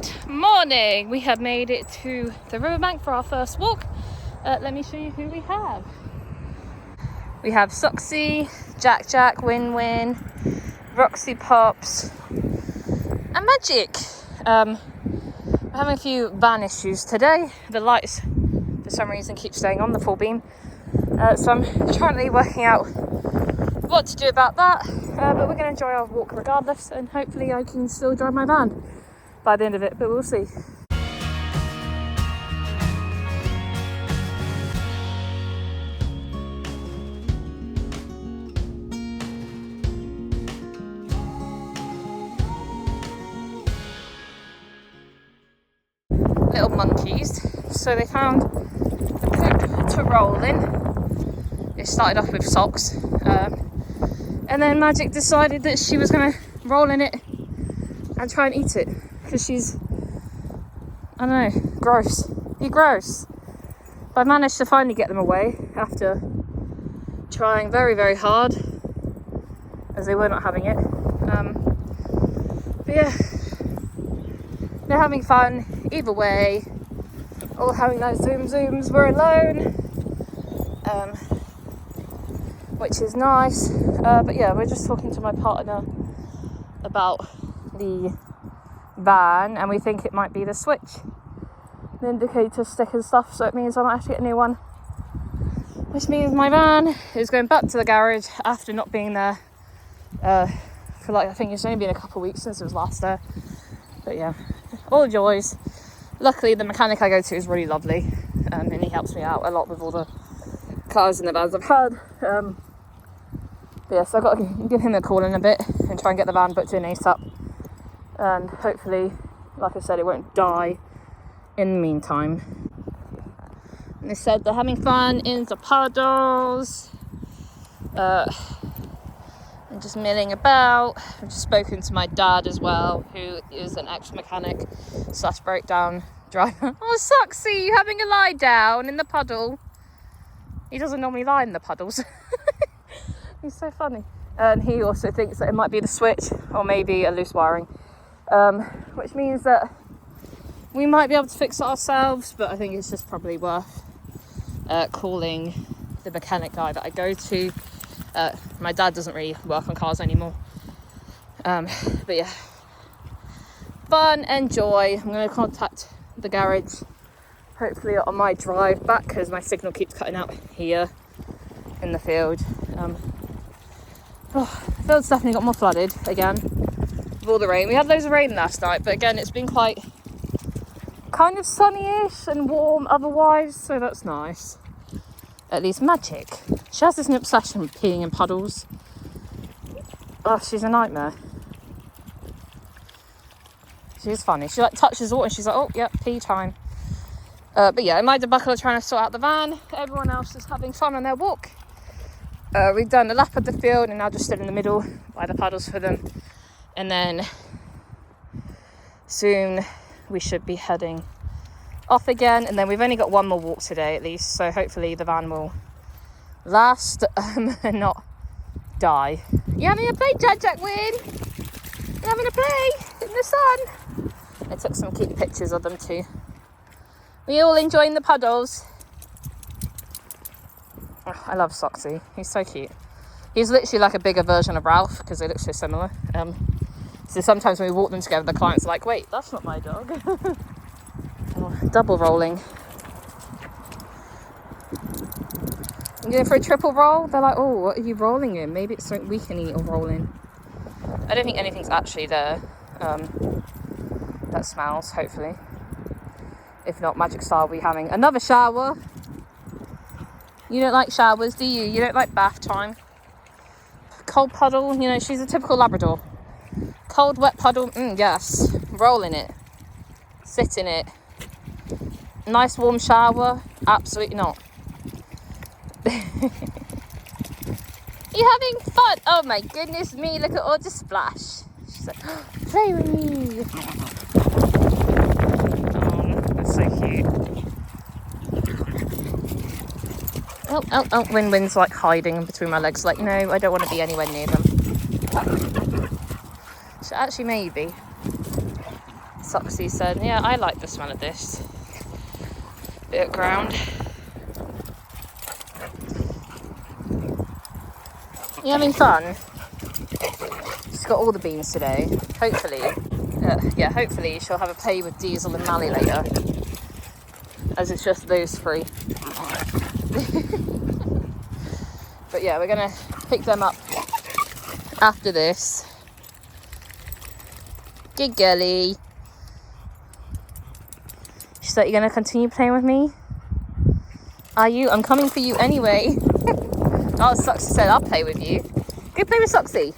Good morning. We have made it to the riverbank for our first walk. Let me show you who we have. We have Soxy, Jack, Win, Roxy Pops, and Magic. We're having a few van issues today. The lights, for some reason, keep staying on the full beam. So I'm currently working out what to do about that. But we're going to enjoy our walk regardless, and hopefully I can still drive my van by the end of it, but we'll see. Little monkeys. So they found the poop to roll in. It started off with socks. And then Magic decided that she was going to roll in it and try and eat it. Because she's, I don't know, gross. You're gross. But I managed to finally get them away after trying very, very hard, as they were not having it. But yeah, they're having fun either way. All having those zooms. We're alone, which is nice. But yeah, we're just talking to my partner about the van, and we think it might be the switch, the indicator stick and stuff, so it means I might have to get a new one, which means my van is going back to the garage after not being there for I think it's only been a couple of weeks since it was last there. But yeah, all the joys. Luckily the mechanic I go to is really lovely, and he helps me out a lot with all the cars and the vans I've had. But yeah, so I've got to give him a call in a bit and try and get the van booked in ASAP. And hopefully, like I said, it won't die in the meantime. And they said they're having fun in the puddles. And just milling about. I've just spoken to my dad as well, who is an ex-mechanic / breakdown driver. Oh, Soxy, you having a lie down in the puddle? He doesn't normally lie in the puddles. He's so funny. And he also thinks that it might be the switch or maybe a loose wiring. Which means that we might be able to fix it ourselves, but I think it's just probably worth calling the mechanic guy that I go to. My dad doesn't really work on cars anymore. But yeah, fun and joy. I'm going to contact the garage hopefully on my drive back, because my signal keeps cutting out here in the field. The field's definitely got more flooded again with all the rain. We had loads of rain last night, but again, it's been quite kind of sunny-ish and warm otherwise, so that's nice. At least Magic, she has this obsession with peeing in puddles. Oh, she's a nightmare. She's funny. She touches water and she's like, oh, yep, pee time. But yeah, my debacle are trying to sort out the van. Everyone else is having fun on their walk. We've done a lap of the field and now just stood in the middle by the puddles for them. And then soon we should be heading off again. And then we've only got one more walk today at least. So hopefully the van will last and not die. You having a play, Jack Win? You having a play in the sun? I took some cute pictures of them too. We all enjoying the puddles. Oh, I love Soxy. He's so cute. He's literally like a bigger version of Ralph because they look so similar. So sometimes when we walk them together, the client's like, wait, that's not my dog. Oh, double rolling. You going for a triple roll? They're like, oh, what are you rolling in? Maybe it's something we can eat or roll in. I don't think anything's actually there that smells, hopefully. If not, Magic Star will be having another shower. You don't like showers, do you? You don't like bath time? Cold puddle, you know, she's a typical Labrador. Cold, wet puddle, yes. Roll in it. Sit in it. Nice warm shower? Absolutely not. You having fun? Oh my goodness me, look at all the splash. She's like, oh, play with me. Oh, that's so cute. Oh, Win-Win's like hiding in between my legs, like, no, I don't want to be anywhere near them. So actually, maybe. Soxy said, yeah, I like the smell of this. Bit of ground. You having fun? She's got all the beans today. Hopefully, hopefully she'll have a play with Diesel and Mally later, as it's just those three. But yeah, we're gonna pick them up after this. Good girly. She's like, you're gonna continue playing with me? Are you? I'm coming for you anyway. Oh, Soxy said, I'll play with you. Go play with Soxy.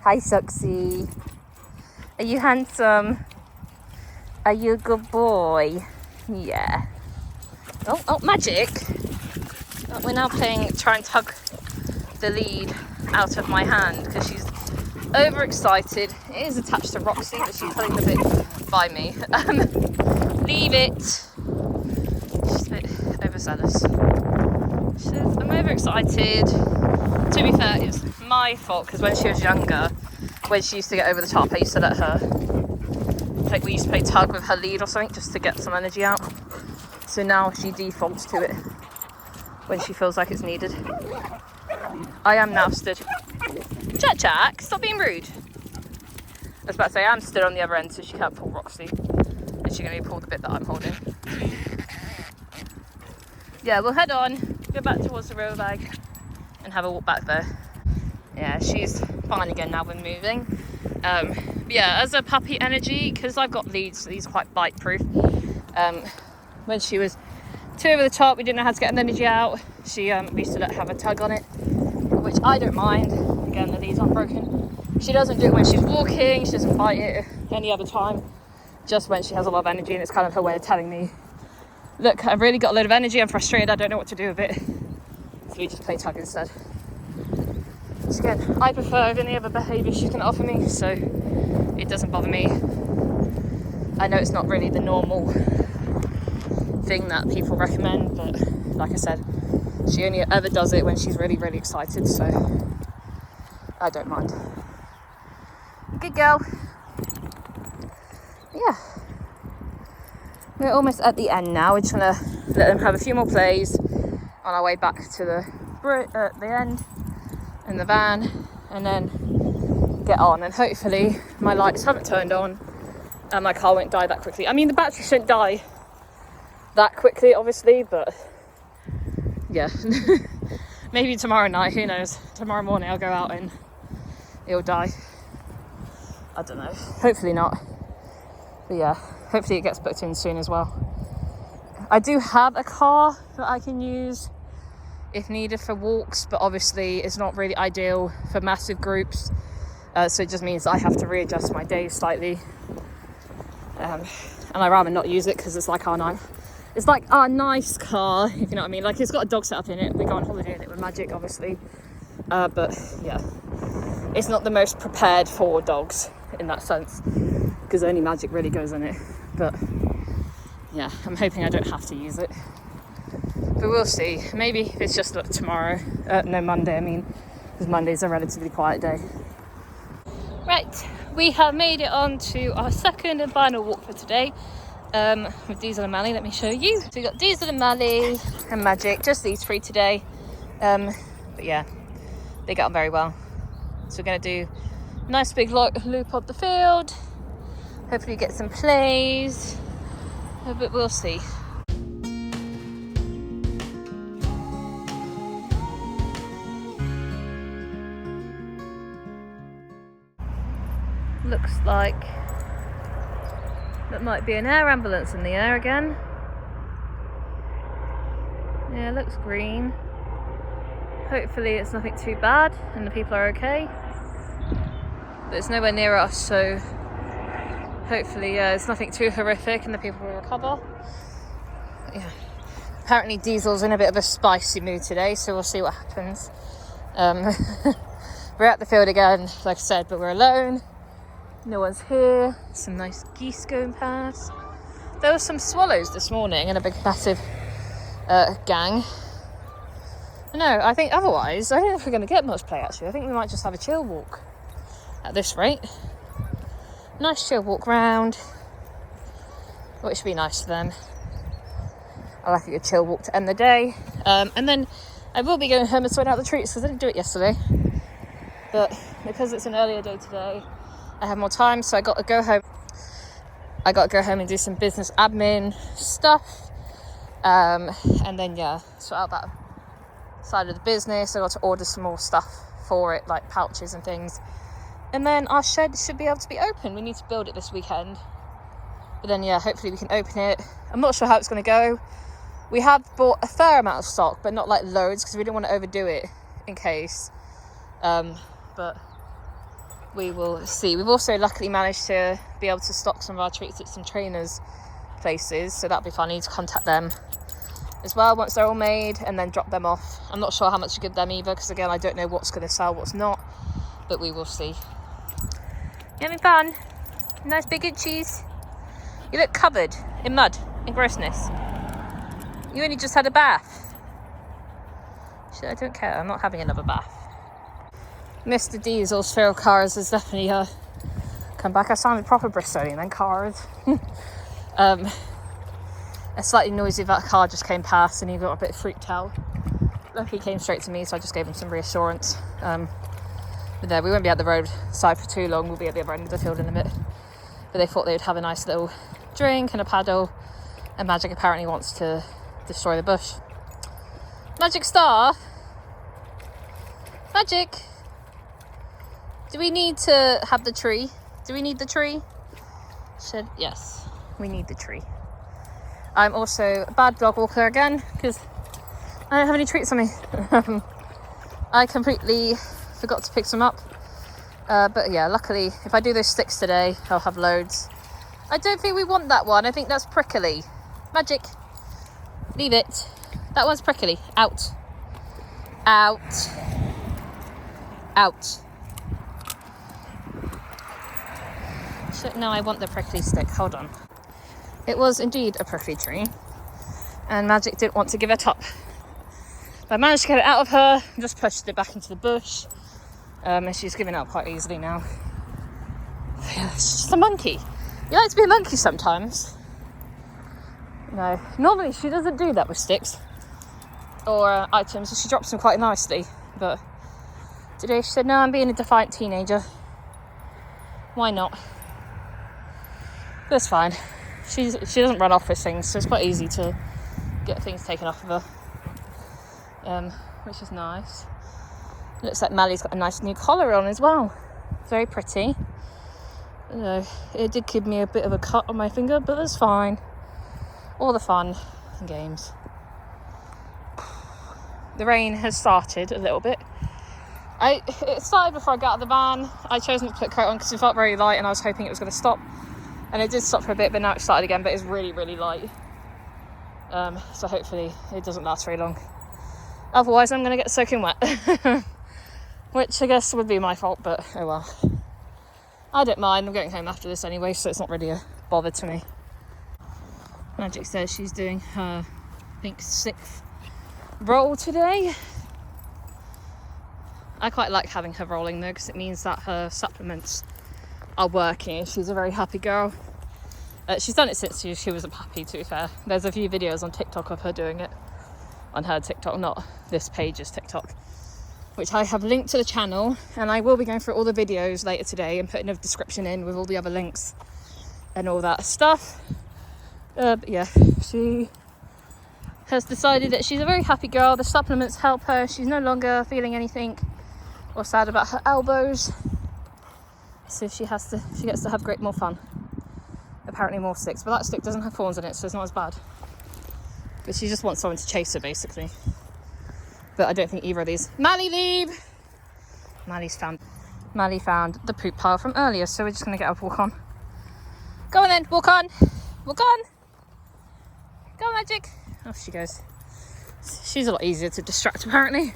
Hi, Soxy. Are you handsome? Are you a good boy? Yeah. Oh, magic. Oh, we're now trying to tug the lead out of my hand because she's overexcited. It is attached to Roxy, but she's pulling the bit by me. Leave it. She's a bit overzealous. She says, I'm overexcited. To be fair, it's my fault because when she was younger, when she used to get over the top, I used to let her, like, we used to play tug with her lead or something just to get some energy out. So now she defaults to it when she feels like it's needed. I am now stood. Jack, stop being rude. I was about to say, I'm stood on the other end so she can't pull Roxy. And she's going to pull the bit that I'm holding. Yeah, we'll head on, go back towards the river bag and have a walk back there. Yeah, she's fine again now we're moving. Yeah, as a puppy energy, because I've got leads, so these are quite bite proof. When she was too over the top, we didn't know how to get an energy out. We used to let her have a tug on it, which I don't mind. Again, the leads aren't broken. She doesn't do it when she's walking, she doesn't bite it any other time, just when she has a lot of energy, and it's kind of her way of telling me, look, I've really got a lot of energy, I'm frustrated, I don't know what to do with it. So we just play tug instead. So again, I prefer any other behaviour she can offer me, so it doesn't bother me. I know it's not really the normal thing that people recommend, but like I said, she only ever does it when she's really, really excited, so I don't mind. Good girl. Yeah. We're almost at the end now. We're just gonna let them have a few more plays on our way back to the end in the van, and then get on. And hopefully my lights haven't turned on and my car won't die that quickly. I mean, the battery shouldn't die that quickly, obviously, but yeah. Maybe tomorrow night, who knows? Tomorrow morning I'll go out and it'll die. I don't know. Hopefully not. But yeah, hopefully it gets booked in soon as well. I do have a car that I can use if needed for walks, but obviously it's not really ideal for massive groups. So it just means I have to readjust my days slightly. And I'd rather not use it because it's like our nice car, if you know what I mean. Like, it's got a dog set up in it. We go on holiday in it with Magic, obviously. But yeah, it's not the most prepared for dogs in that sense, because only Magic really goes in it. But yeah, I'm hoping I don't have to use it. But we'll see. Maybe it's just tomorrow. Monday, I mean, because Monday's a relatively quiet day. Right, we have made it on to our second and final walk for today. With Diesel and Mally, let me show you. So we've got Diesel and Mally and Magic, just these three today. But yeah, they get on very well. So we're going to do a nice big loop of the field. Hopefully get some plays. But we'll see. Looks like that might be an air ambulance in the air again. Yeah, it looks green. Hopefully it's nothing too bad and the people are okay. But it's nowhere near us, so hopefully it's nothing too horrific and the people will recover. Yeah. Apparently Diesel's in a bit of a spicy mood today, so we'll see what happens. We're at the field again, like I said, but we're alone. No one's here. Some nice geese going past. There were some swallows this morning in a big massive gang. No, I think otherwise, I don't know if we're going to get much play actually. I think we might just have a chill walk at this rate. nice chill walk round, which should be nice for them. I like a good chill walk to end the day. And then I will be going home and sorting out the treats because I didn't do it yesterday. But because it's an earlier day today, I have more time, so I got to go home. I got to go home and do some business admin stuff. And then, sort out that side of the business. I got to order some more stuff for it, like pouches and things. And then our shed should be able to be open. We need to build it this weekend. But then, hopefully we can open it. I'm not sure how it's going to go. We have bought a fair amount of stock, but not like loads, because we didn't want to overdo it in case. But we will see. We've also luckily managed to be able to stock some of our treats at some trainers' places, so that'll be fun. I need to contact them as well once they're all made and then drop them off. I'm not sure how much to give them either, because again, I don't know what's going to sell, what's not, but we will see. You having fun? Nice big itchies. You look covered in mud and grossness. You only just had a bath. Shit, I don't care. I'm not having another bath. Mr. Diesel's feral cars has definitely come back. I sounded proper Bristolian then, cars. A slightly noisy car just came past and he got a bit freaked out. Luckily he came straight to me, so I just gave him some reassurance. But there, we won't be at the roadside for too long. We'll be at the other end of the field in a bit. But they thought they would have a nice little drink and a paddle. And Magic apparently wants to destroy the bush. Magic Star? Magic? Do we need to have the tree? Do we need the tree? She said, yes, we need the tree. I'm also a bad dog walker again, because I don't have any treats on me. I completely forgot to pick some up. But yeah, luckily, if I do those sticks today, I'll have loads. I don't think we want that one. I think that's prickly. Magic. Leave it. That one's prickly. Out. Out. Out. So, no, I want the prickly stick. Hold on. It was indeed a prickly tree. And Magic didn't want to give it up. But I managed to get it out of her and just pushed it back into the bush. And she's giving up quite easily now. Yeah, she's just a monkey. You like to be a monkey sometimes. No, normally she doesn't do that with sticks or items. She drops them quite nicely. But today she said, no, I'm being a defiant teenager. Why not? That's fine. She doesn't run off with things, so it's quite easy to get things taken off of her. Which is nice. Looks like Mally's got a nice new collar on as well. Very pretty. It did give me a bit of a cut on my finger, but that's fine. All the fun and games. The rain has started a little bit. It started before I got out of the van. I chose not to put a coat on because it felt very light and I was hoping it was going to stop. And it did stop for a bit, but now it started again, but it's really, really light. So hopefully it doesn't last very long. Otherwise I'm going to get soaking wet. Which I guess would be my fault, but oh well. I don't mind. I'm going home after this anyway, so it's not really a bother to me. Magic says she's doing her, I think, 6th roll today. I quite like having her rolling though, because it means that her supplements are working. She's a very happy girl. She's done it since she was a puppy, to be fair. There's a few videos on TikTok of her doing it. On her TikTok, not this page's TikTok. Which I have linked to the channel, and I will be going through all the videos later today and putting a description in with all the other links and all that stuff. But yeah, she has decided that she's a very happy girl. The supplements help her. She's no longer feeling anything or sad about her elbows. So she gets to have more fun. Apparently more sticks, but that stick doesn't have thorns in it, so it's not as bad. But she just wants someone to chase her, basically. But I don't think either of these. Mally, leave! Mally found the poop pile from earlier, so we're just going to get up, walk on. Go on then, walk on. Walk on. Go, Magic. Off she goes. She's a lot easier to distract, apparently.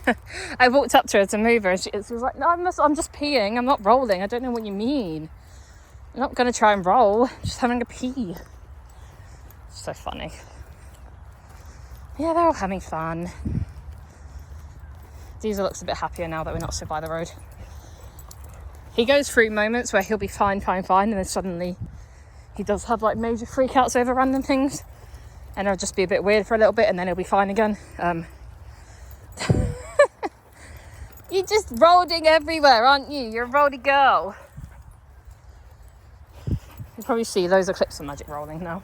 I walked up to her to move her, and she was like, no, I'm just peeing. I'm not rolling. I don't know what you mean. I'm not going to try and roll. I'm just having a pee. So funny. Yeah, they're all having fun. Diesel looks a bit happier now that we're not so by the road. he goes through moments where he'll be fine, and then suddenly he does have like major freakouts over random things, and it'll just be a bit weird for a little bit, and then he'll be fine again. You're just rolling everywhere, aren't you? You're a rolly girl. You probably see loads of clips of magic rolling now.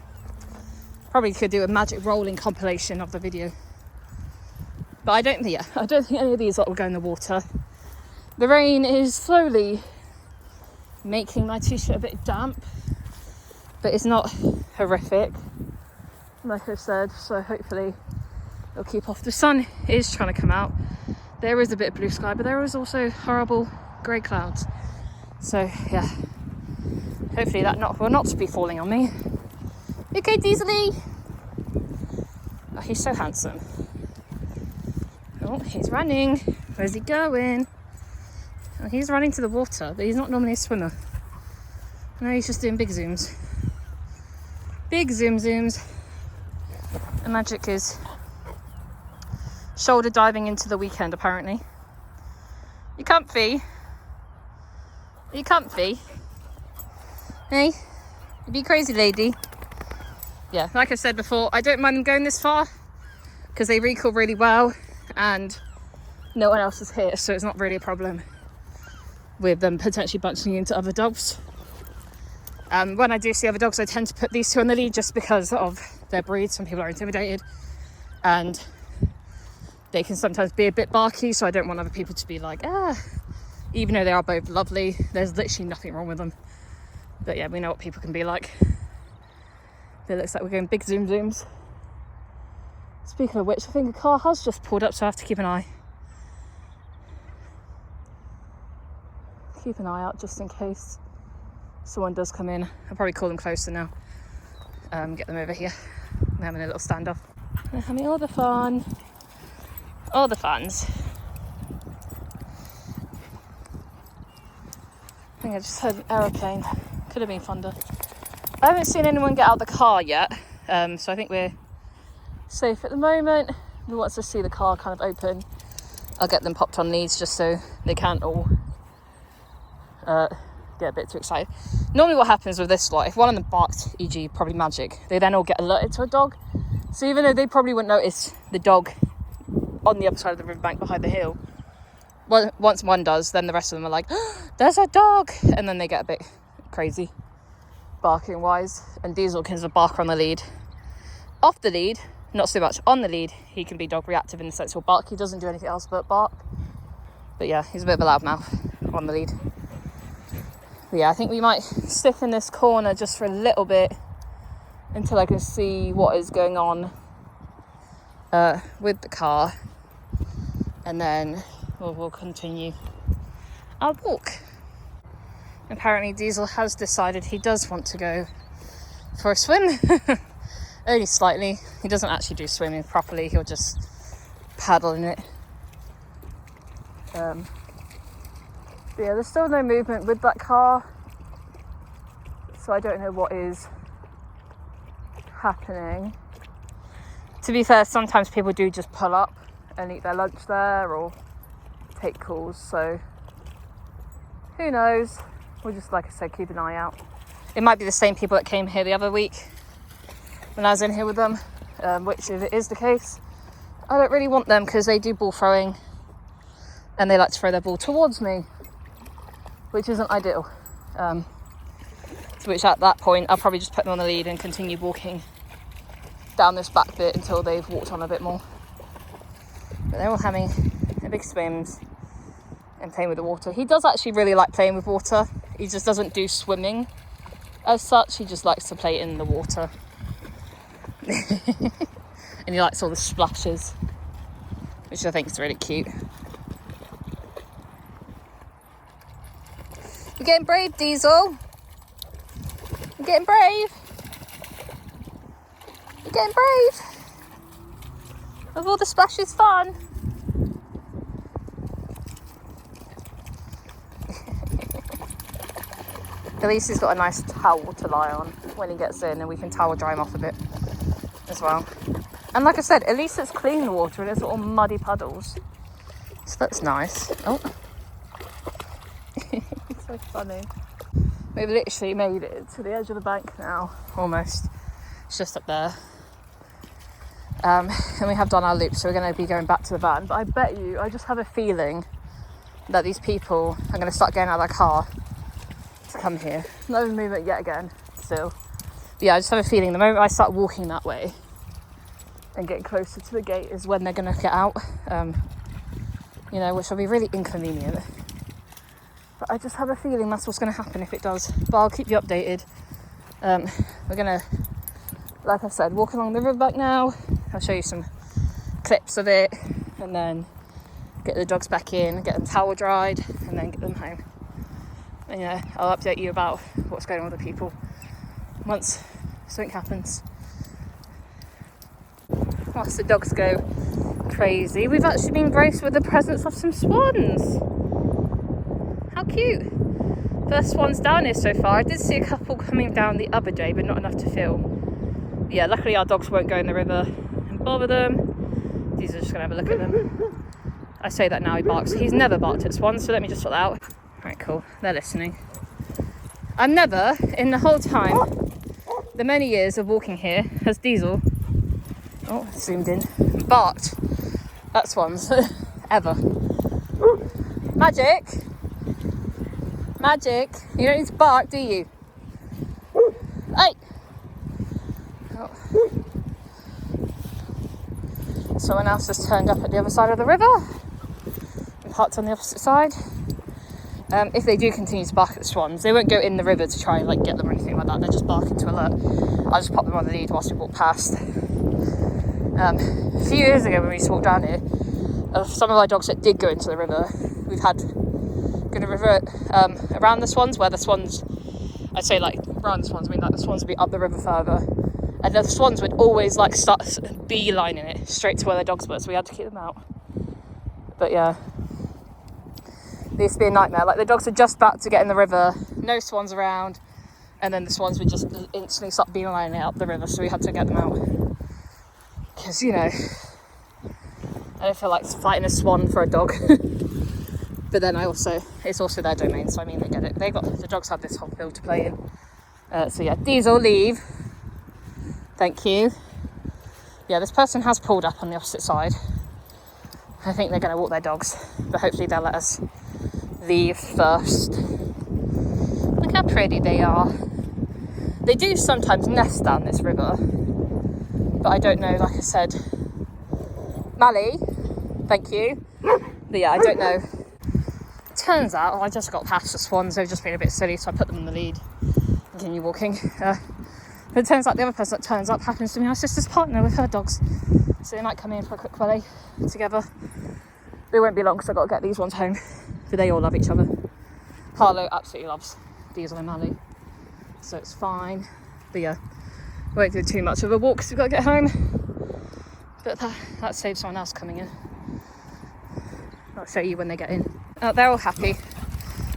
Probably could do a magic rolling compilation of the video. But I don't think any of these will go in the water. The rain is slowly making my t-shirt a bit damp, but it's not horrific, like I said, so hopefully it'll keep off. The sun is trying to come out. There is a bit of blue sky, but there is also horrible grey clouds. So yeah, hopefully that will not be falling on me. Okay, Diesely. Oh, he's so handsome. Oh, he's running. Where's he going? Oh, he's running to the water, but he's not normally a swimmer. No, he's just doing big zooms. Big zooms. And Magic is shoulder diving into the weekend, apparently. You comfy? Are you comfy? Hey? You be crazy lady. Yeah, like I said before, I don't mind them going this far because they recall really well and no one else is here, so it's not really a problem with them potentially bunching into other dogs. When I do see other dogs, I tend to put these two on the lead just because of their breed. Some people are intimidated and they can sometimes be a bit barky, so I don't want other people to be like, even though they are both lovely, there's literally nothing wrong with them. But yeah, we know what people can be like. It looks like we're going big zooms. Speaking of which, I think a car has just pulled up, so I have to keep an eye out just in case someone does come in. I'll probably call them closer now. Get them over here. We're having a little standoff. We're having all the fun. All the funs. I think I just heard an aeroplane. Could have been thunder. I haven't seen anyone get out of the car yet, so I think we're safe at the moment. But once I see the car kind of open, I'll get them popped on leads just so they can't all get a bit too excited. Normally what happens with this lot, if one of them barked, e.g. probably Magic, they then all get alerted to a dog. So even though they probably wouldn't notice the dog on the other side of the riverbank behind the hill, well, once one does, then the rest of them are like, oh, there's a dog, and then they get a bit crazy barking wise. And Diesel can bark on the lead. Off the lead, not so much. On the lead, he can be dog reactive in the sense he'll bark. He doesn't do anything else but bark. But yeah, he's a bit of a loudmouth on the lead. But yeah, I think we might stick in this corner just for a little bit until I can see what is going on with the car, and then we'll continue our walk. Apparently Diesel has decided he does want to go for a swim. Only slightly. He doesn't actually do swimming properly, he'll just paddle in it. But yeah, there's still no movement with that car, so I don't know what is happening. To be fair, sometimes people do just pull up and eat their lunch there or take calls, so who knows. We'll just, like I said, keep an eye out. It might be the same people that came here the other week when I was in here with them, which if it is the case, I don't really want them because they do ball throwing and they like to throw their ball towards me, which isn't ideal. Which at that point, I'll probably just put them on the lead and continue walking down this back bit until they've walked on a bit more. But they're all having a big swims and playing with the water. He does actually really like playing with water. He just doesn't do swimming as such. He just likes to play in the water. And he likes all the splashes, which I think is really cute. You're getting brave, Diesel. You're getting brave. You're getting brave. With all the splashes fun. At least he's got a nice towel to lie on when he gets in, and we can towel dry him off a bit as well. And like I said, at least it's clean water and it's all muddy puddles. So that's nice. Oh. So funny. We've literally made it to the edge of the bank now, almost. It's just up there. And we have done our loop, so we're going to be going back to the van. But I bet you, I just have a feeling that these people are going to start getting out of their car to come here. No movement yet again, still. But yeah, I just have a feeling the moment I start walking that way and getting closer to the gate is when they're going to get out. Which will be really inconvenient. But I just have a feeling that's what's going to happen if it does. But I'll keep you updated. We're going to, like I said, walk along the riverbank now. I'll show you some clips of it, and then get the dogs back in, get them towel dried, and then get them home. And yeah, I'll update you about what's going on with the people once something happens. Whilst the dogs go crazy, we've actually been graced with the presence of some swans. How cute. First swans down here so far. I did see a couple coming down the other day, but not enough to film. Yeah, luckily our dogs won't go in the river and bother them. These are just going to have a look at them. I say that now, he barks. He's never barked at swans, so let me just sort that out. Right, cool. They're listening. I've never, in the whole time, the many years of walking here, has Diesel, zoomed in, barked at swans. Ever. Magic! Magic! You don't need to bark, do you? Hey! Oh. Someone else has turned up at the other side of the river. We parked on the opposite side. If they do continue to bark at the swans, they won't go in the river to try and get them or anything like that. They're just barking to alert. I'll just pop them on the lead whilst we walk past. A few years ago when we used to walk down here, some of our dogs that did go into the river, we've had going to river around the swans, where the swans, I'd say around the swans, I mean the swans would be up the river further, and the swans would always start beelining it straight to where their dogs were, so we had to keep them out. But yeah, it used to be a nightmare. The dogs are just about to get in the river, no swans around, and then the swans would just instantly start beelining it up the river, so we had to get them out. Because, I don't feel like fighting a swan for a dog. But then it's also their domain, so they get it. The dogs have this whole field to play in. So yeah, Diesel, leave. Thank you. Yeah, this person has pulled up on the opposite side. I think they're going to walk their dogs, but hopefully they'll let us leave first. Look how pretty they are. They do sometimes nest down this river, but I don't know, like I said. Mally, thank you. But yeah, I don't know. It turns out, I just got past the swans, they've just been a bit silly, so I put them in the lead and continue walking. But it turns out the other person that turns up happens to be my sister's partner with her dogs. So they might come in for a quick play together. They won't be long because I've got to get these ones home. But they all love each other. Harlow absolutely loves Diesel and Mally, so it's fine. But yeah, won't do too much of a walk because we've got to get home. But that saves someone else coming in. I'll show you when they get in. They're all happy.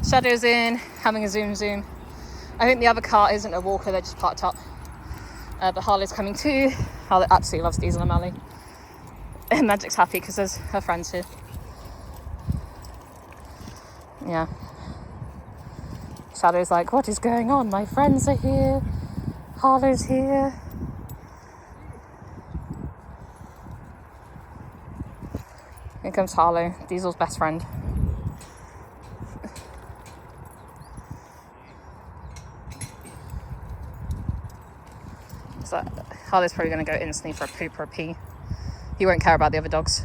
Shadow's in, having a zoom. I think the other car isn't a walker, they're just parked up. But Harlow's coming too. Harlow absolutely loves Diesel and Mally. And Magic's happy because there's her friends here. Yeah. Shadow's like, what is going on? My friends are here. Harlow's here. Here comes Harlow, Diesel's best friend. So Harlow's probably going to go instantly for a poop or a pee. He won't care about the other dogs.